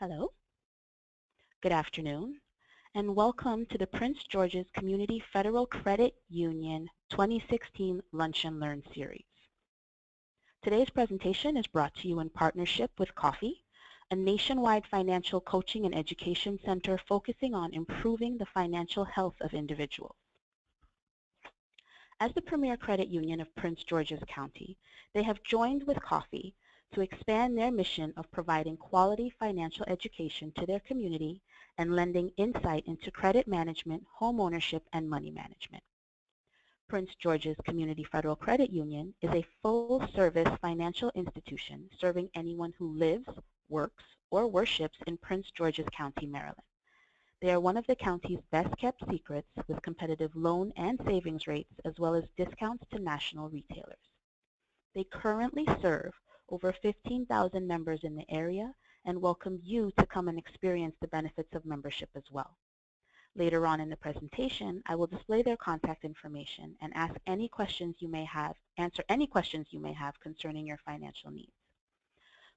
Hello, good afternoon, and welcome to the Prince George's Community Federal Credit Union 2016 Lunch and Learn series. Today's presentation is brought to you in partnership with Coffee, a nationwide financial coaching and education center focusing on improving the financial health of individuals. As the premier credit union of Prince George's County, they have joined with Coffee to expand their mission of providing quality financial education to their community and lending insight into credit management, home ownership, and money management. Prince George's Community Federal Credit Union is a full-service financial institution serving anyone who lives, works, or worships in Prince George's County, Maryland. They are one of the county's best-kept secrets with competitive loan and savings rates as well as discounts to national retailers. They currently serve over 15,000 members in the area and welcome you to come and experience the benefits of membership as well. Later on in the presentation, I will display their contact information and answer any questions you may have concerning your financial needs.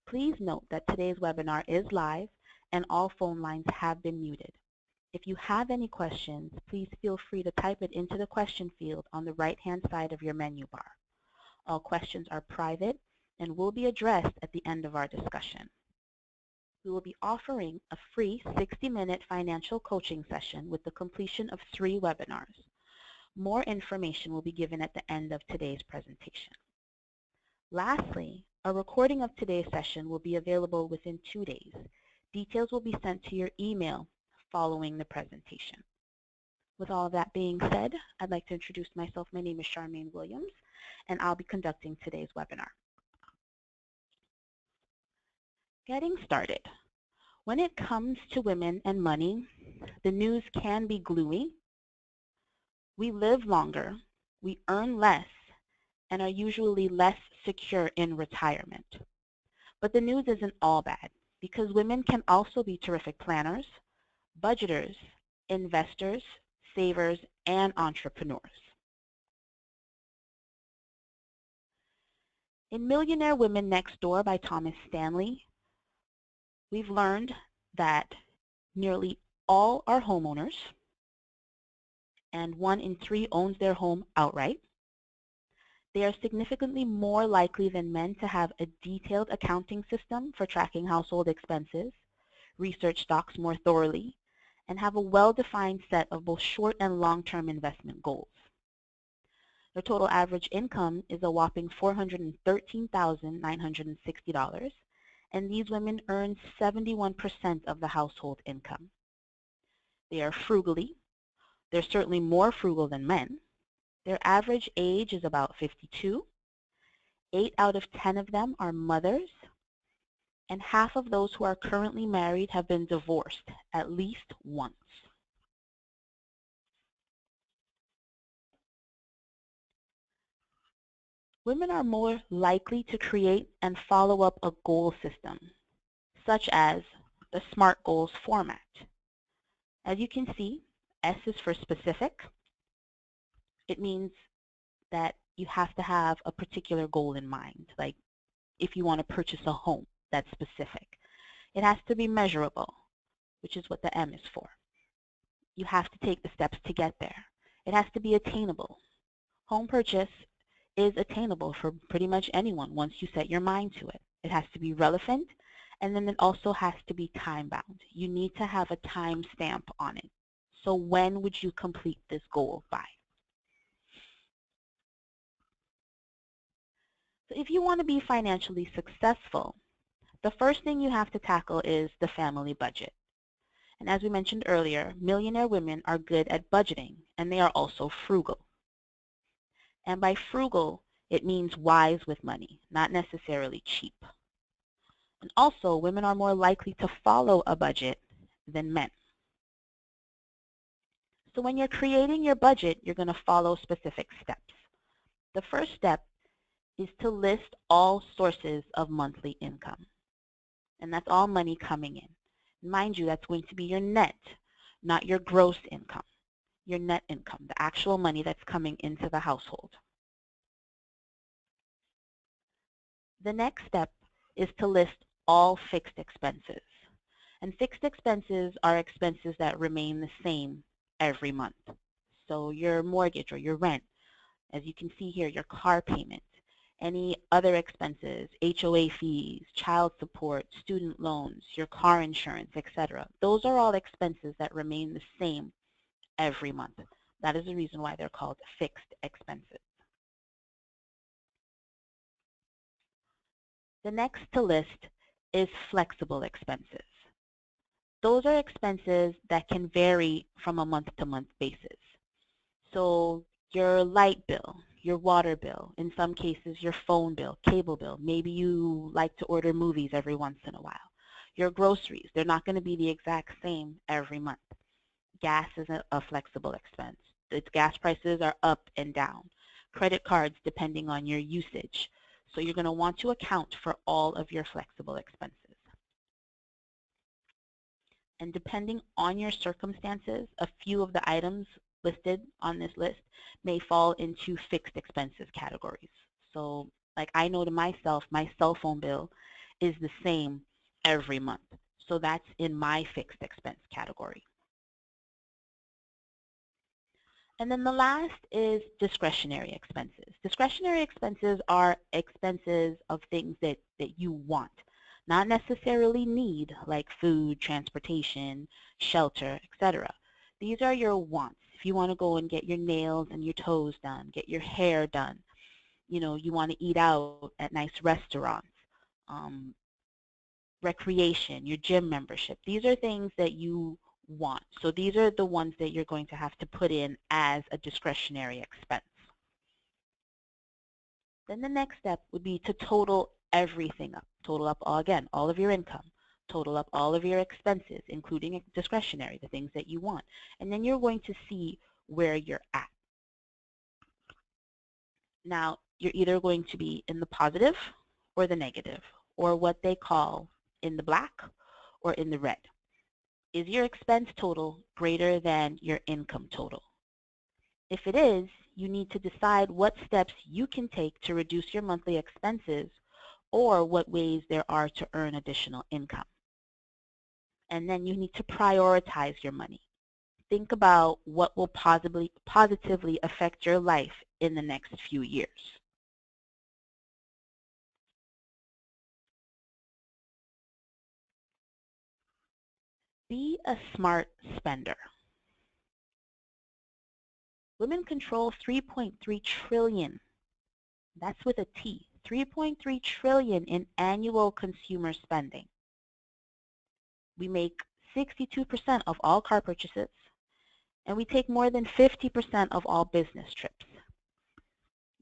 Please note that today's webinar is live and all phone lines have been muted. If you have any questions, please feel free to type it into the question field on the right-hand side of your menu bar. All questions are private and will be addressed at the end of our discussion. We will be offering a free 60-minute financial coaching session with the completion of 3 webinars. More information will be given at the end of today's presentation. Lastly, a recording of today's session will be available within 2 days. Details will be sent to your email following the presentation. With all of that being said, I'd like to introduce myself. My name is Charmaine Williams, and I'll be conducting today's webinar. Getting started. When it comes to women and money, the news can be gloomy. We live longer, we earn less, and are usually less secure in retirement. But the news isn't all bad, because women can also be terrific planners, budgeters, investors, savers, and entrepreneurs. In Millionaire Women Next Door by Thomas Stanley, we've learned that nearly all are homeowners, and 1 in 3 owns their home outright. They are significantly more likely than men to have a detailed accounting system for tracking household expenses, research stocks more thoroughly, and have a well-defined set of both short and long-term investment goals. Their total average income is a whopping $413,960, and these women earn 71% of the household income. They are frugally. They're certainly more frugal than men. Their average age is about 52. 8 out of 10 of them are mothers, and half of those who are currently married have been divorced at least once. Women are more likely to create and follow up a goal system, such as the SMART goals format. As you can see, S is for specific. It means that you have to have a particular goal in mind, like if you want to purchase a home, that's specific. It has to be measurable, which is what the M is for. You have to take the steps to get there. It has to be attainable. Home purchase is attainable for pretty much anyone once you set your mind to it. It has to be relevant, and then it also has to be time-bound. You need to have a time stamp on it. So when would you complete this goal by? So if you want to be financially successful, the first thing you have to tackle is the family budget. And as we mentioned earlier, millionaire women are good at budgeting, and they are also frugal. And by frugal, it means wise with money, not necessarily cheap. And also, women are more likely to follow a budget than men. So when you're creating your budget, you're going to follow specific steps. The first step is to list all sources of monthly income. And that's all money coming in. Mind you, that's going to be your net, not your gross income. Your net income, the actual money that's coming into the household. The next step is to list all fixed expenses. And fixed expenses are expenses that remain the same every month. So your mortgage or your rent, as you can see here, your car payment, any other expenses, HOA fees, child support, student loans, your car insurance, etc. Those are all expenses that remain the same every month. That is the reason why they're called fixed expenses. The next to list is flexible expenses. Those are expenses that can vary from a month-to-month basis. So your light bill, your water bill, in some cases your phone bill, cable bill, maybe you like to order movies every once in a while. Your groceries, they're not going to be the exact same every month. Gas is a flexible expense. Its gas prices are up and down. Credit cards depending on your usage. So you're going to want to account for all of your flexible expenses. And depending on your circumstances, a few of the items listed on this list may fall into fixed expenses categories. So like I know to myself, my cell phone bill is the same every month. So that's in my fixed expense category. And then the last is discretionary expenses. Discretionary expenses are expenses of things that you want, not necessarily need, like food, transportation, shelter, etc. These are your wants. If you want to go and get your nails and your toes done, get your hair done, you know, you want to eat out at nice restaurants, um, recreation, your gym membership. These are things that you want. So these are the ones that you're going to have to put in as a discretionary expense. Then the next step would be to total everything up. Total up, again, all of your income. Total up all of your expenses, including discretionary, the things that you want. And then you're going to see where you're at. Now, you're either going to be in the positive or the negative, or what they call in the black or in the red. Is your expense total greater than your income total? If it is, you need to decide what steps you can take to reduce your monthly expenses or what ways there are to earn additional income. And then you need to prioritize your money. Think about what will positively affect your life in the next few years. Be a smart spender. Women control 3.3 trillion. That's with a T. 3.3 trillion in annual consumer spending. We make 62% of all car purchases, and we take more than 50% of all business trips.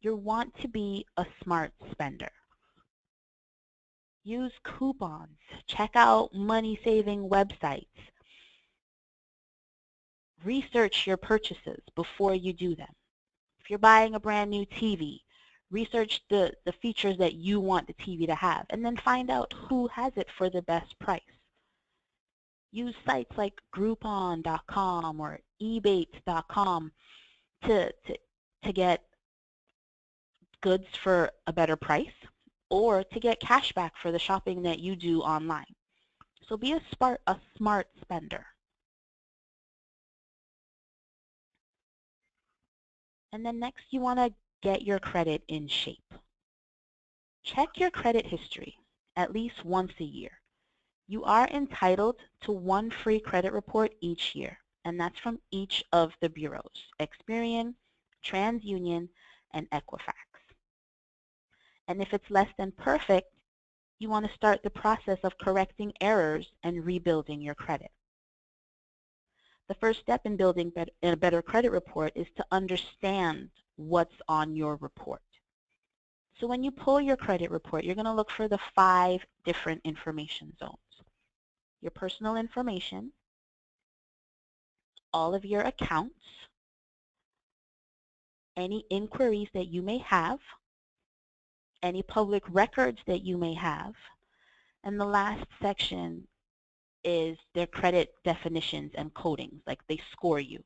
You want to be a smart spender. Use coupons. Check out money-saving websites. Research your purchases before you do them. If you're buying a brand new TV, research the features that you want the TV to have, and then find out who has it for the best price. Use sites like Groupon.com or Ebates.com to get goods for a better price or to get cash back for the shopping that you do online. So be a smart spender. And then next you want to get your credit in shape. Check your credit history at least once a year. You are entitled to one free credit report each year, and that's from each of the bureaus, Experian, TransUnion, and Equifax. And if it's less than perfect, you want to start the process of correcting errors and rebuilding your credit. The first step in building a better credit report is to understand what's on your report. So when you pull your credit report, you're going to look for the 5 different information zones. Your personal information, all of your accounts, any inquiries that you may have, any public records that you may have, and the last section is their credit definitions and codings, like they score you.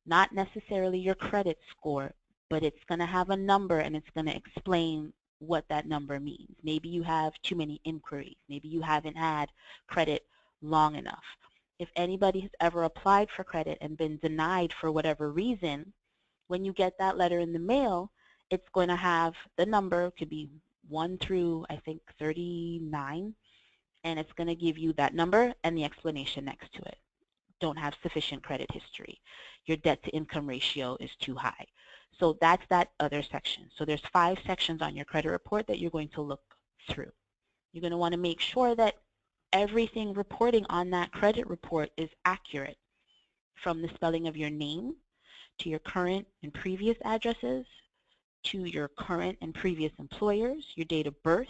Not necessarily your credit score, but it's going to have a number and it's going to explain what that number means. Maybe you have too many inquiries. Maybe you haven't had credit long enough. If anybody has ever applied for credit and been denied for whatever reason, when you get that letter in the mail, it's going to have the number, could be 1 through, I think, 39, and it's going to give you that number and the explanation next to it. Don't have sufficient credit history. Your debt to income ratio is too high. So that's that other section. So there's 5 sections on your credit report that you're going to look through. You're going to want to make sure that everything reporting on that credit report is accurate, from the spelling of your name to your current and previous addresses to your current and previous employers, your date of birth.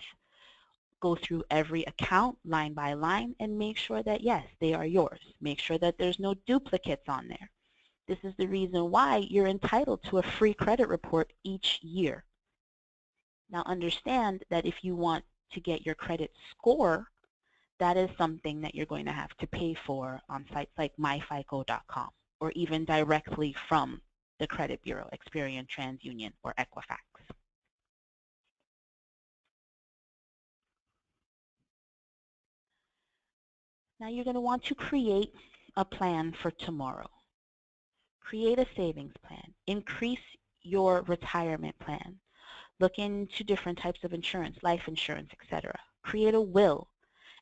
Go through every account line by line and make sure that, yes, they are yours. Make sure that there's no duplicates on there. This is the reason why you're entitled to a free credit report each year. Now understand that if you want to get your credit score, that is something that you're going to have to pay for on sites like myfico.com or even directly from the credit bureau, Experian, TransUnion, or Equifax. Now you're going to want to create a plan for tomorrow. Create a savings plan. Increase your retirement plan. Look into different types of insurance, life insurance, etc. Create a will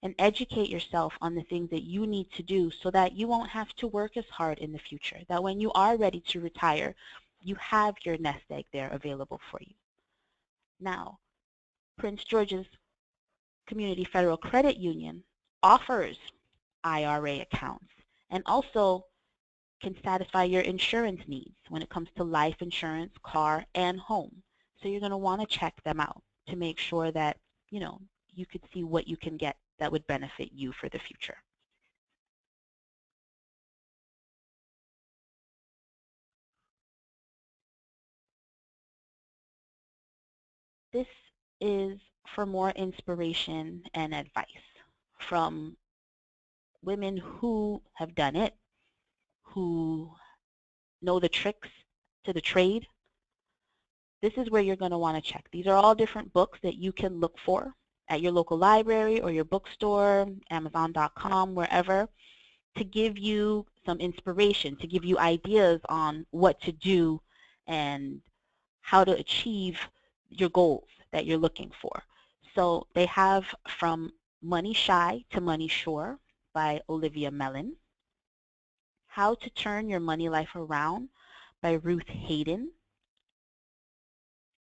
and educate yourself on the things that you need to do so that you won't have to work as hard in the future. That when you are ready to retire, you have your nest egg there available for you. Now, Prince George's Community Federal Credit Union offers IRA accounts and also can satisfy your insurance needs when it comes to life insurance, car, and home. So you're going to want to check them out to make sure that, you could see what you can get that would benefit you for the future. This is for more inspiration and advice from women who have done it, who know the tricks to the trade. This is where you're going to want to check. These are all different books that you can look for at your local library or your bookstore, Amazon.com, wherever, to give you some inspiration, to give you ideas on what to do and how to achieve your goals that you're looking for. So they have from Money Shy to Money Sure by Olivia Mellon, How to Turn Your Money Life Around by Ruth Hayden,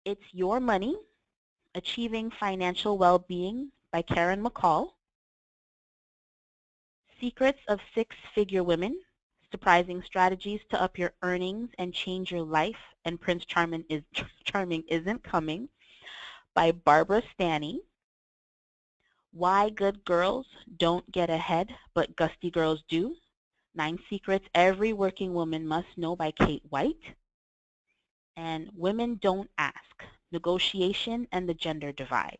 It's Your Money, Achieving Financial Well-Being by Karen McCall, Secrets of Six-Figure Women, Surprising Strategies to Up Your Earnings and Change Your Life, and Prince Charming Isn't Coming by Barbara Stanny, Why Good Girls Don't Get Ahead But Gusty Girls Do, 9 Secrets Every Working Woman Must Know by Kate White, and Women Don't Ask, Negotiation and the Gender Divide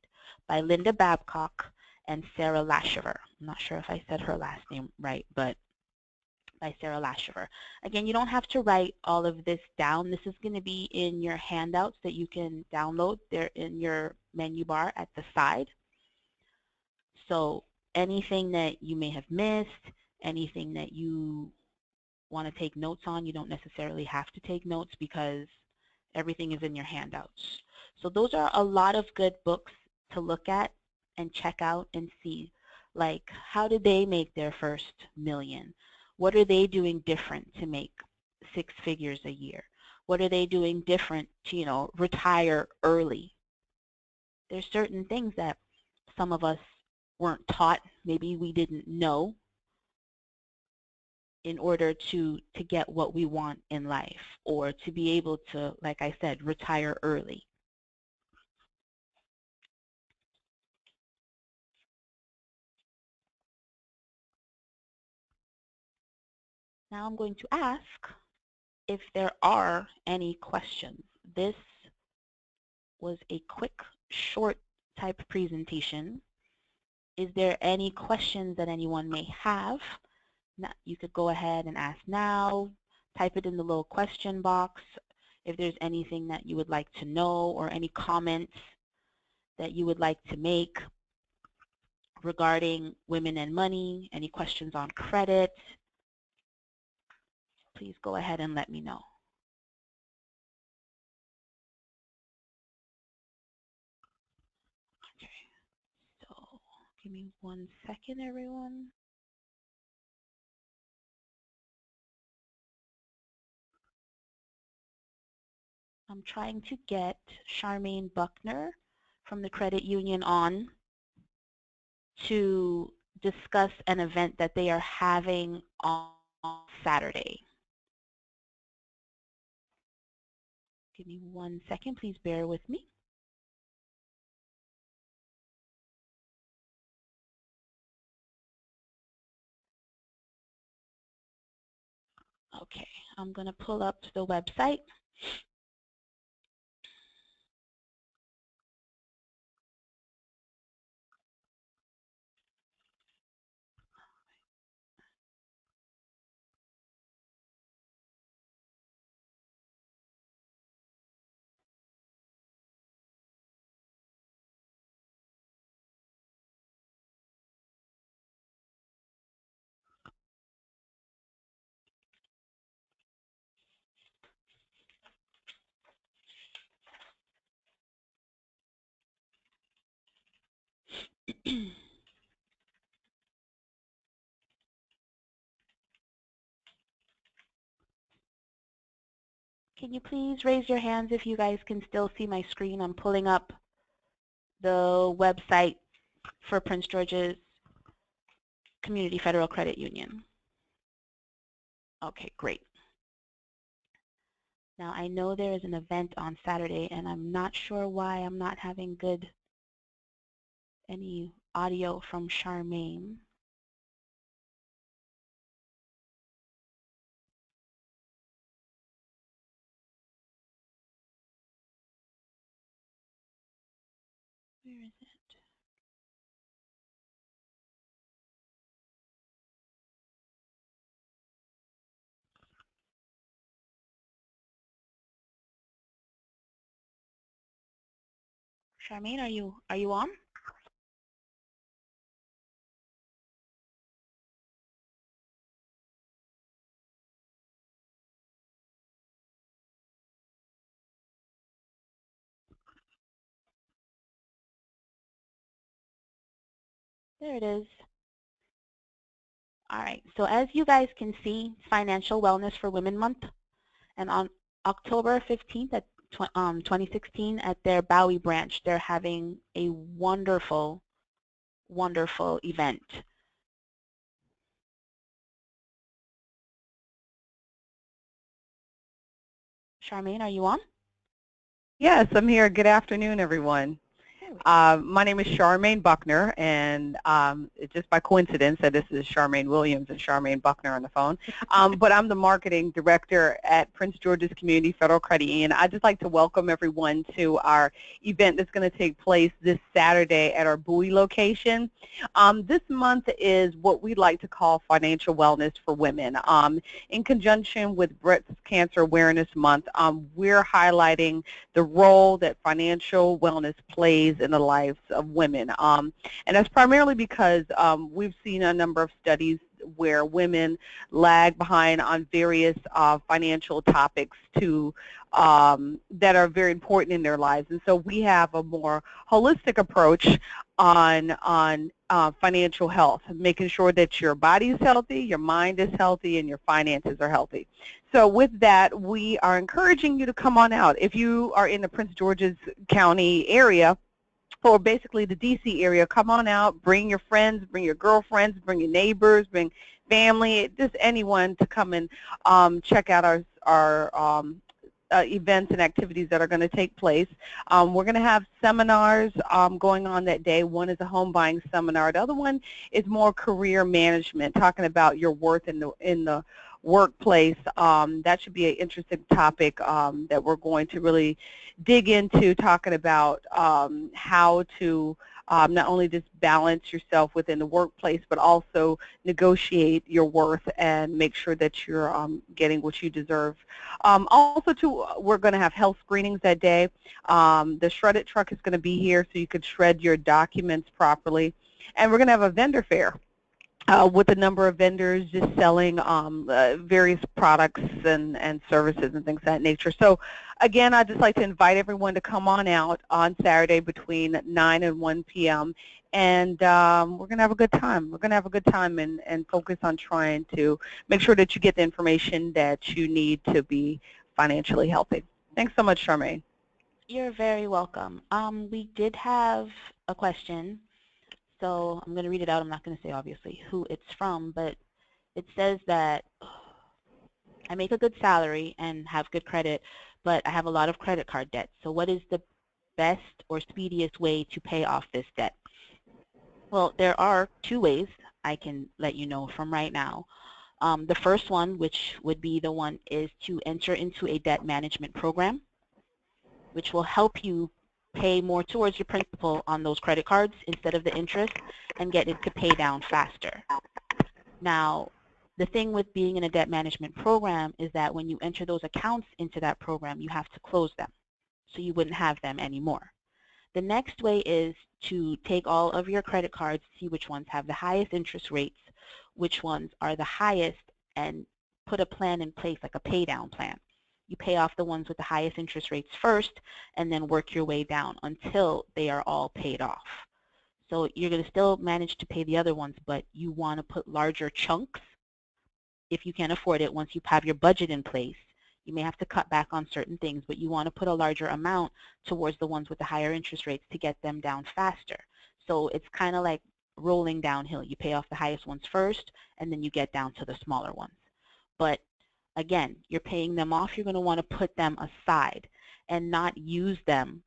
by Linda Babcock and Sarah Lashiver. I'm not sure if I said her last name right, but by Sarah Lashiver. Again, you don't have to write all of this down. This is going to be in your handouts that you can download. They're in your menu bar at the side. So anything that you may have missed, anything that you want to take notes on, you don't necessarily have to take notes because everything is in your handouts. So those are a lot of good books to look at and check out and see, like, how did they make their first million? What are they doing different to make 6 figures a year? What are they doing different to, retire early? There's certain things that some of us weren't taught, maybe we didn't know, in order to get what we want in life, or to be able to, like I said, retire early. Now I'm going to ask if there are any questions. This was a quick, short type presentation. Is there any questions that anyone may have? Now, you could go ahead and ask now, type it in the little question box if there's anything that you would like to know or any comments that you would like to make regarding women and money, any questions on credit, please go ahead and let me know. Okay, so give me 1 second, everyone. I'm trying to get Charmaine Buckner from the credit union on to discuss an event that they are having on Saturday. Give me 1 second, please bear with me. Okay, I'm going to pull up the website. Can you please raise your hands if you guys can still see my screen? I'm pulling up the website for Prince George's Community Federal Credit Union. Okay, great. Now I know there is an event on Saturday and I'm not sure why I'm not having any audio from Charmaine. Where is it? Charmaine, are you on? There it is. All right, so as you guys can see, Financial Wellness for Women Month, and on October 15th at 2016 at their Bowie branch, they're having a wonderful, wonderful event. Charmaine, are you on? Yes, I'm here. Good afternoon, everyone. My name is Charmaine Buckner, and it's just by coincidence that this is Charmaine Williams and Charmaine Buckner on the phone. But I'm the marketing director at Prince George's Community Federal Credit Union. I'd just like to welcome everyone to our event that's going to take place this Saturday at our Bowie location. This month is what we like to call Financial Wellness for Women. In conjunction with Breast Cancer Awareness Month, we're highlighting the role that financial wellness plays in the lives of women. And that's primarily because we've seen a number of studies where women lag behind on various financial topics that are very important in their lives. And so we have a more holistic approach on financial health, making sure that your body is healthy, your mind is healthy, and your finances are healthy. So with that, we are encouraging you to come on out. If you are in the Prince George's County area, or basically the DC area, come on out, bring your friends, bring your girlfriends, bring your neighbors, bring family, just anyone to come and check out our events and activities that are going to take place. We're going to have seminars going on that day. One is a home buying seminar. The other one is more career management, talking about your worth in the workplace. That should be an interesting topic that we're going to really dig into, talking about how to not only just balance yourself within the workplace, but also negotiate your worth and make sure that you're getting what you deserve. Also, too, we're going to have health screenings that day. The shredded truck is going to be here so you could shred your documents properly. And we're going to have a vendor fair with a number of vendors just selling various products and services and things of that nature. So again, I'd just like to invite everyone to come on out on Saturday between 9 and 1 p.m. And we're going to have a good time. We're going to have a good time and focus on trying to make sure that you get the information that you need to be financially healthy. Thanks so much, Charmaine. You're very welcome. We did have a question. So I'm going to read it out. I'm not going to say, obviously, who it's from, but it says that I make a good salary and have good credit, but I have a lot of credit card debt. So what is the best or speediest way to pay off this debt? Well, there are two ways I can let you know from right now. The first one, which would be the one, is to enter into a debt management program, which will help you pay more towards your principal on those credit cards instead of the interest and get it to pay down faster. Now, the thing with being in a debt management program is that when you enter those accounts into that program, you have to close them, so you wouldn't have them anymore. The next way is to take all of your credit cards, see which ones have the highest interest rates, which ones are the highest, and put a plan in place, like a pay down plan. You pay off the ones with the highest interest rates first and then work your way down until they are all paid off. So you're going to still manage to pay the other ones, but you want to put larger chunks if you can afford it. Once you have your budget in place, you may have to cut back on certain things, but you want to put a larger amount towards the ones with the higher interest rates to get them down faster. So it's kind of like rolling downhill. You pay off the highest ones first, and then you get down to the smaller ones. But again, you're paying them off. You're going to want to put them aside and not use them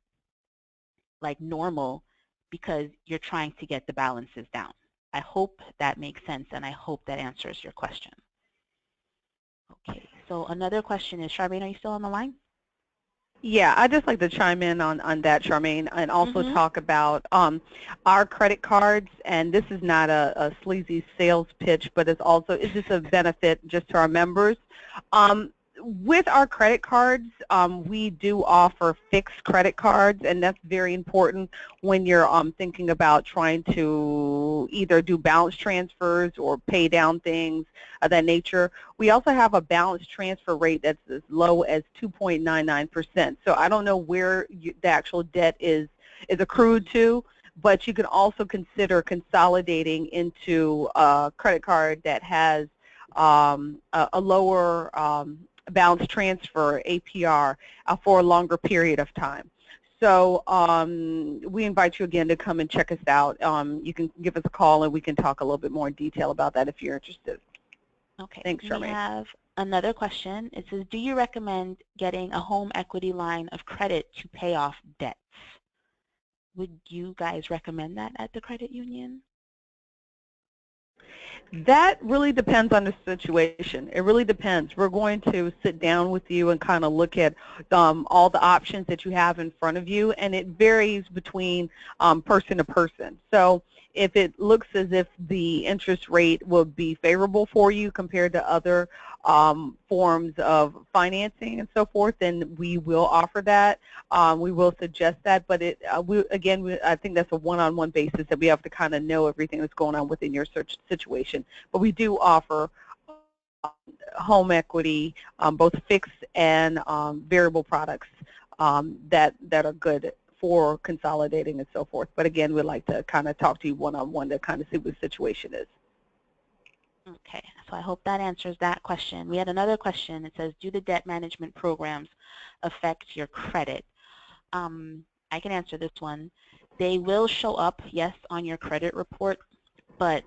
like normal because you're trying to get the balances down. I hope that makes sense, and I hope that answers your question. Okay, so another question is, Charmaine, are you still on the line? Yeah, I'd just like to chime in on that, Charmaine, and also talk about our credit cards. And this is not a sleazy sales pitch, but it's just a benefit just to our members. With our credit cards, we do offer fixed credit cards, and that's very important when you're thinking about trying to either do balance transfers or pay down things of that nature. We also have a balance transfer rate that's as low as 2.99%. So I don't know where the actual debt is accrued to, but you can also consider consolidating into a credit card that has a lower balance transfer, APR, for a longer period of time. So we invite you again to come and check us out. You can give us a call and we can talk a little bit more in detail about that if you're interested. Okay. Thanks, Charmaine. We have another question. It says, do you recommend getting a home equity line of credit to pay off debts? Would you guys recommend that at the credit union? That really depends on the situation. It really depends. We're going to sit down with you and kind of look at all the options that you have in front of you, and it varies between person to person. So if it looks as if the interest rate will be favorable for you compared to other forms of financing and so forth, then we will offer that. We will suggest that, but I think that's a one-on-one basis that we have to kind of know everything that's going on within your situation. But we do offer home equity, both fixed and variable products that are good for consolidating and so forth. But again, we'd like to kind of talk to you one-on-one to kind of see what the situation is. Okay, so I hope that answers that question. We had another question. It says, do the debt management programs affect your credit? I can answer this one. They will show up, yes, on your credit report, but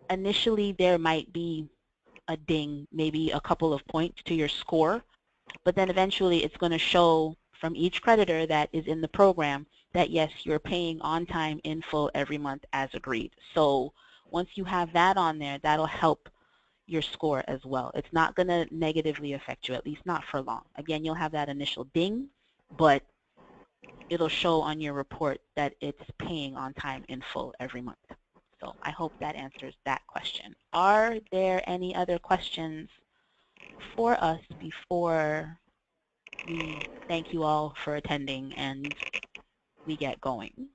initially there might be a ding, maybe a couple of points to your score, but then eventually it's going to show from each creditor that is in the program that, yes, you're paying on time in full every month as agreed. So once you have that on there, that'll help your score as well. It's not going to negatively affect you, at least not for long. Again, you'll have that initial ding, but it'll show on your report that it's paying on time in full every month. So I hope that answers that question. Are there any other questions for us before we thank you all for attending and we get going?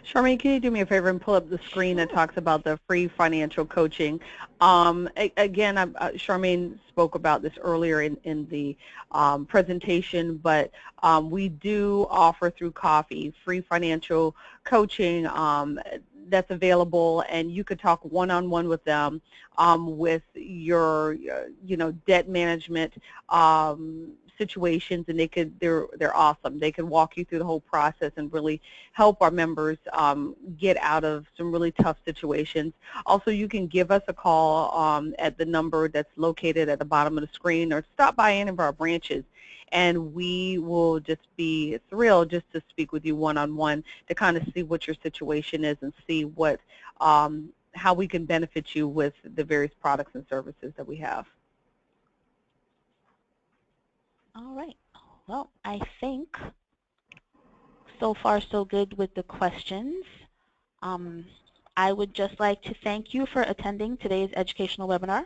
Charmaine, can you do me a favor and pull up the screen that talks about the free financial coaching? Again, Charmaine spoke about this earlier in the presentation, but we do offer through Coffee free financial coaching that's available, and you could talk one-on-one with them with your, debt management situations, and they're awesome. They can walk you through the whole process and really help our members get out of some really tough situations. Also, you can give us a call at the number that's located at the bottom of the screen, or stop by any of our branches, and we will just be thrilled just to speak with you one-on-one to kind of see what your situation is and see what how we can benefit you with the various products and services that we have. All right. Well, I think so far so good with the questions. I would just like to thank you for attending today's educational webinar.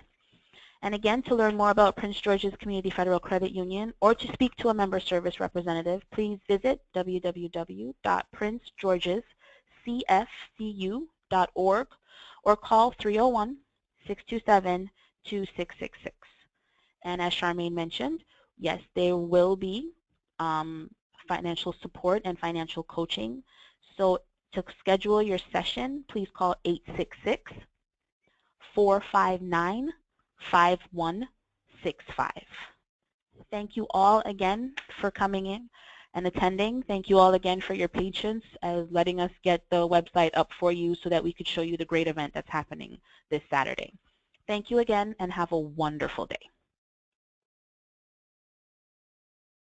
And again, to learn more about Prince George's Community Federal Credit Union or to speak to a member service representative, please visit www.princegeorgescfcu.org or call 301-627-2666. And as Charmaine mentioned, yes, there will be financial support and financial coaching. So to schedule your session, please call 866-459-5165. Thank you all again for coming in and attending. Thank you all again for your patience as letting us get the website up for you so that we could show you the great event that's happening this Saturday. Thank you again and have a wonderful day.